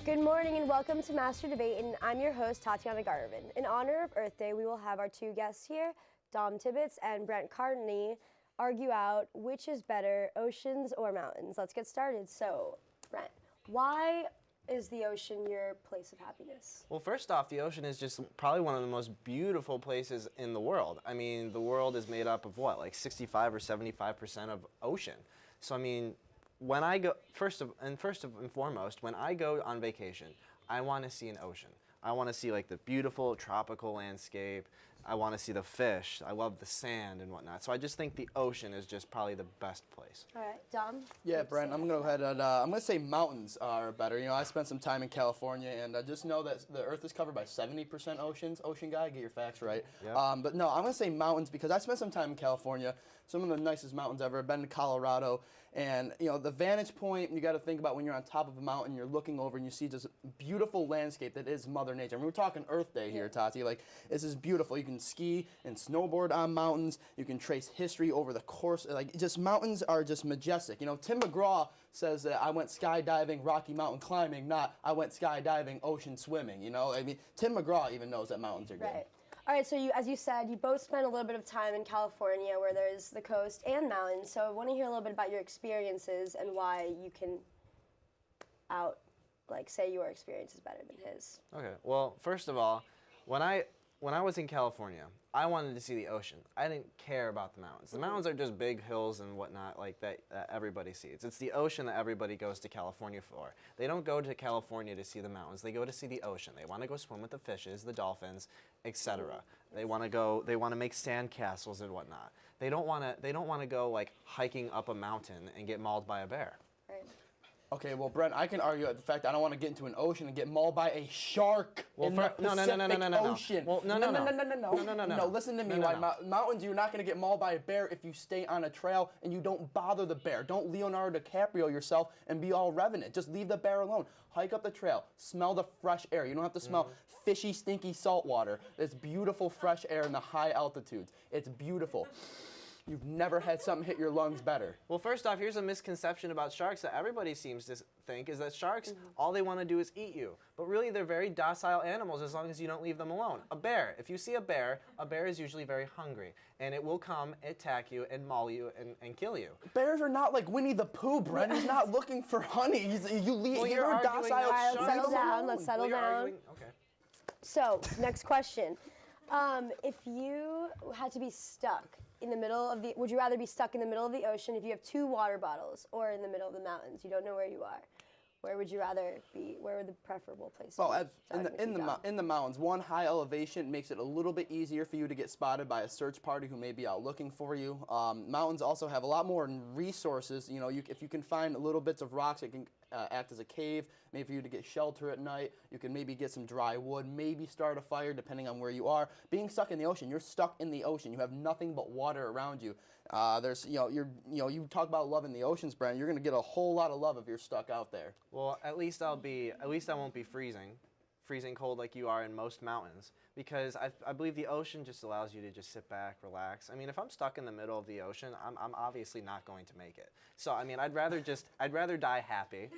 Good morning and welcome to Master Debate, and I'm your host, Tatiana G. In honor of Earth Day, we will have our two guests here, Dom Tibbetts and Brent Cartney, argue out which is better, oceans or mountains. Let's get started. So, Brent, why is the ocean your place of happiness? Well, first off, the ocean is just probably one of the most beautiful places in the world. I mean, the world is made up of what, like 65 or 75% of ocean. So, I mean, when I go, first and foremost, when I go on vacation, I want to see an ocean. I want to see like the beautiful tropical landscape. I want to see the fish. I love the sand and whatnot. So I just think the ocean is just probably the best place. All right, Dom? Yeah, Brent, I'm going to go ahead and I'm going to say mountains are better. You know, I spent some time in California, and I just know that the Earth is covered by 70% oceans. Ocean guy, get your facts right. Yep. But no, I'm going to say mountains because I spent some time in California. Some of the nicest mountains ever. I've been to Colorado, and you know the vantage point. You got to think about when you're on top of a mountain, you're looking over and you see this beautiful landscape that is Mother Nature. I mean, we're talking Earth Day here, Tati. Like, this is beautiful. You can ski and snowboard on mountains. You can trace history over the course. Like, just mountains are just majestic. You know, Tim McGraw says that I went skydiving, Rocky Mountain climbing, not I went skydiving, ocean swimming. You know, I mean, Tim McGraw even knows that mountains are good. Right. All right, so as you said, you both spent a little bit of time in California where there's the coast and mountains. So I want to hear a little bit about your experiences and why you can say your experience is better than his. Okay. Well, first of all, when I was in California, I wanted to see the ocean. I didn't care about the mountains. The mountains are just big hills and whatnot like that everybody sees. It's the ocean that everybody goes to California for. They don't go to California to see the mountains. They go to see the ocean. They want to go swim with the fishes, the dolphins, etc. They want to make sand castles and whatnot. They don't want to go like hiking up a mountain and get mauled by a bear. Right. Okay, well, Brent, I can argue at the fact I don't want to get into an ocean and get mauled by a shark in the Pacific Ocean. Well, No, listen to me. Mountains, you're not going to get mauled by a bear if you stay on a trail and you don't bother the bear. Don't Leonardo DiCaprio yourself and be all revenant. Just leave the bear alone. Hike up the trail. Smell the fresh air. You don't have to smell fishy, stinky salt water. It's beautiful fresh air in the high altitudes. It's beautiful. You've never had something hit your lungs better. Well, first off, here's a misconception about sharks that everybody seems to think is that sharks, all they want to do is eat you. But really, they're very docile animals as long as you don't leave them alone. A bear, if you see a bear is usually very hungry. And it will come, attack you, and maul you, and kill you. Bears are not like Winnie the Pooh, Brent. He's not looking for honey. You're docile. All right, let's settle down. Let's settle down. Okay. So, next question. If you had to be stuck in the middle of would you rather be stuck in the middle of the ocean if you have 2 water bottles or in the middle of the mountains? You don't know where you are. Where would you rather be? Where would the preferable place be? Well, in the mountains, one, high elevation makes it a little bit easier for you to get spotted by a search party who may be out looking for you. Mountains also have a lot more resources. You know, if you can find little bits of rocks, it can act as a cave, maybe for you to get shelter at night. You can maybe get some dry wood, maybe start a fire depending on where you are. Being stuck in the ocean, you're stuck in the ocean. You have nothing but water around you. You talk about loving the oceans, Brent. You're going to get a whole lot of love if you're stuck out there. Well, at least I won't be freezing cold like you are in most mountains, because I believe the ocean just allows you to just sit back, relax. I mean, if I'm stuck in the middle of the ocean, I'm obviously not going to make it. So I mean, I'd rather die happy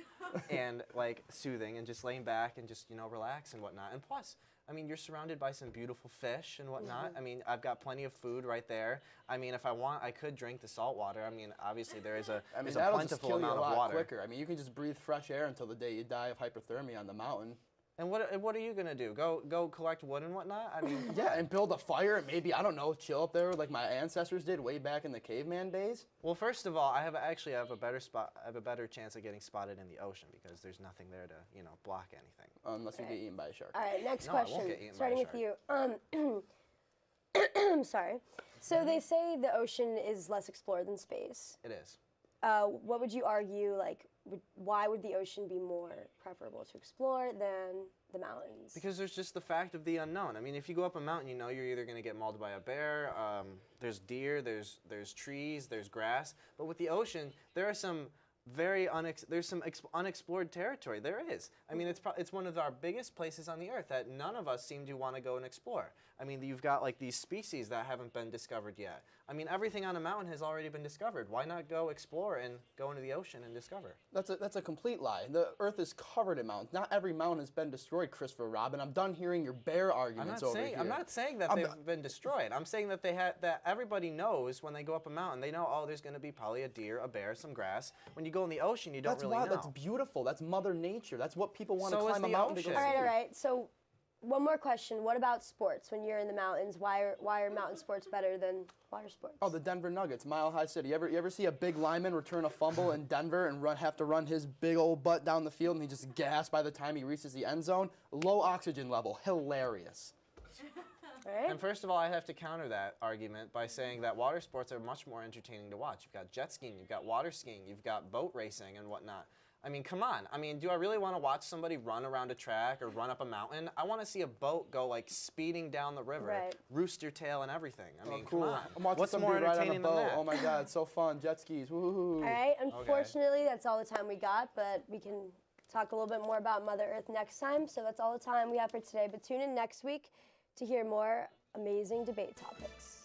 and like soothing and just laying back and just relax and whatnot. And plus, I mean, you're surrounded by some beautiful fish and whatnot. I mean, I've got plenty of food right there. I mean, if I want, I could drink the salt water. I mean, obviously there is a plentiful amount of water. Quicker. I mean, you can just breathe fresh air until the day you die of hypothermia on the mountain. And what are you gonna do? Go collect wood and whatnot? I mean, yeah, and build a fire and maybe, I don't know, chill up there like my ancestors did way back in the caveman days. Well, first of all, I have a better chance of getting spotted in the ocean because there's nothing there to block anything. Unless you get eaten by a shark. All right, next No, question. I won't get eaten Starting by a with you. I'm sorry. So they say the ocean is less explored than space. It is. What would you argue, why would the ocean be more preferable to explore than the mountains? Because there's just the fact of the unknown. I mean, if you go up a mountain, you're either going to get mauled by a bear, there's deer, there's trees, there's grass. But with the ocean, there are some there's some unexplored territory. There is. I mean, it's one of our biggest places on the earth that none of us seem to want to go and explore. I mean, you've got like these species that haven't been discovered yet. I mean, everything on a mountain has already been discovered. Why not go explore and go into the ocean and discover? That's a complete lie. The Earth is covered in mountains. Not every mountain has been destroyed, Christopher Robin. I'm done hearing your bear arguments over here. I'm not saying that they've been destroyed. I'm saying that that everybody knows when they go up a mountain. They know, oh, there's going to be probably a deer, a bear, some grass. When you go in the ocean, you don't really know. That's beautiful. That's Mother Nature. That's what people want to So is climb a the mountain to go ocean. see. All right. So, one more question. What about sports? When you're in the mountains, why are mountain sports better than water sports? Oh, the Denver Nuggets, Mile High City. You ever see a big lineman return a fumble in Denver and have to run his big old butt down the field and he just gasps by the time he reaches the end zone? Low oxygen level. Hilarious. All right. And first of all, I have to counter that argument by saying that water sports are much more entertaining to watch. You've got jet skiing, you've got water skiing, you've got boat racing and whatnot. I mean, come on. I mean, do I really want to watch somebody run around a track or run up a mountain? I want to see a boat go like speeding down the river, Right. roost your tail and everything. I mean, Cool. come on. I'm watching What's some more dude ride on a entertaining than boat. that? Oh my God, so fun. Jet skis. Woohoo. All right. Unfortunately, that's all the time we got, but we can talk a little bit more about Mother Earth next time. So that's all the time we have for today. But tune in next week to hear more amazing debate topics.